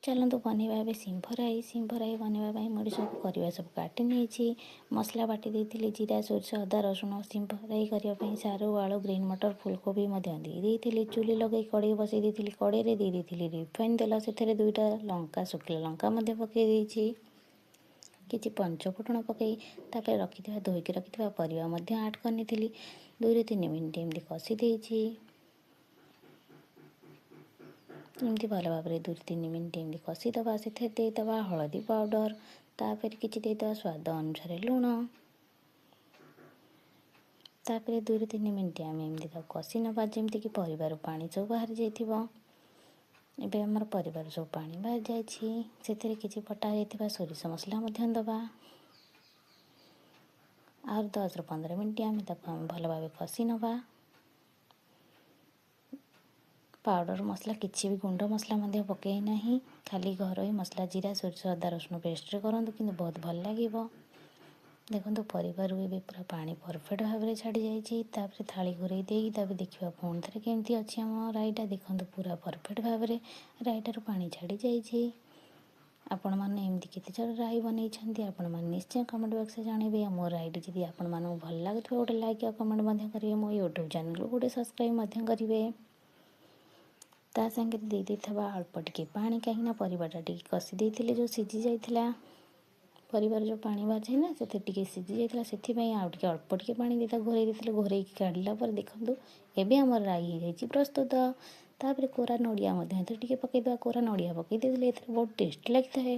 चलतु बनवा ए सिंह बनवा मुझे सब करवा सब काटी नहीं मसला बाटी देती जीरा सोरिष अदा रसुण सिंह करने सारू आलू ग्रीन मटर फुलकोबी देती चुली लगे कड़े बसई देती कड़े देती रिफाइन तेल से दुईटा लंका शुखला लंका पकई किसी पंचफुटण पकई रखी धोईकी रखी परिवा आड करनी 2-3 मिनट एमती कषी देती एमती भल भाव 2-3 मिनट एमती कषीदबा से देदबा हलदी पाउडर तापर किसी देदबा स्वाद अनुसार लुण तापर 2-3 मिनट आम एमती कषी नवा जमती कि परिवार पानी सब बाहरी जाइथिबो। एबे हमर परिवार सब पानी बाहर जाइछि सेतरे किछि पटा जाइथिबा सोरिष मसला मध्य दबा और 10-15 मिनट आम भल भाव कषी नवा। पाउडर मसला किसी भी गुंड मसला पकई ना खाली घर मसला जीरा सोरिष अदा रसुण पेस्ट करूँ कि बहुत भल लगे। देखो परिवार ए पूरा पानी परफेक्ट भाव में छाड़ी जाइए थाली घूरे देखा पुणी थे केमती अच्छी आम राईटा देखो पूरा परफेक्ट भाव में राईटार पानी छाड़ी जाइए। आपण मैंने एमती केते जन राई बनई आपण मैंने निश्चय कमेंट बॉक्स में जानवे मो राईट जदि आपण मानू भल लगे गोटे लाइक और कमेंट करेंगे। मो यूट्यूब चैनल को गोटे सब्सक्राइब करेंगे। ता संगे दे देथबा अल्प टिके पानी कहीं परिवाटा टिके कषी देथिले जो सीझी जाइथिला परिवार जो पानी बाहर जाए ना से टिके सीझी जाइथिला सेथिपई आउ टिके अल्प टिके पानी देता घोरै देथिले घोरै काढला पर देखंतु एबे हमर राई हो जाइछि प्रस्तुत। तापर कोरा नड़िया मध्य टिके पकई दबा कोरा नड़िया पकई देथिले एथरे बहुत टेस्ट लगता है।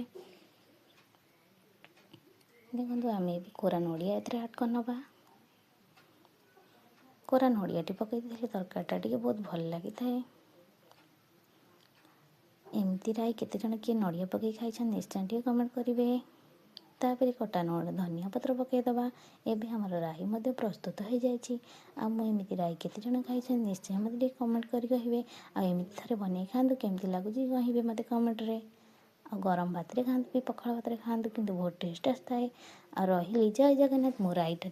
देखंतु आमे भी कोरा नड़िया एथरे ऐड करनबा कोरा नड़िया टी पकई देथिले तरकारीटा टिके बहुत भल लागि थाए। एमती राई केते जन किए नड़िया पकई खाई निश्चय टे कमेंट करेंगे। तापर कटा धनिया पत्र पकईदबा एबे हमर राई मध्य प्रस्तुत हो जाइए। आमती राई केते जन खाई निश्चय मत कमेंट कर कहे आमती थे बन खातु केमती लगुच कहे मत कमेंट रे। गरम भात खातु कि पखाल भात खातु कि बहुत टेस्ट आसता है। रही जय जगन्नाथ मो राईटा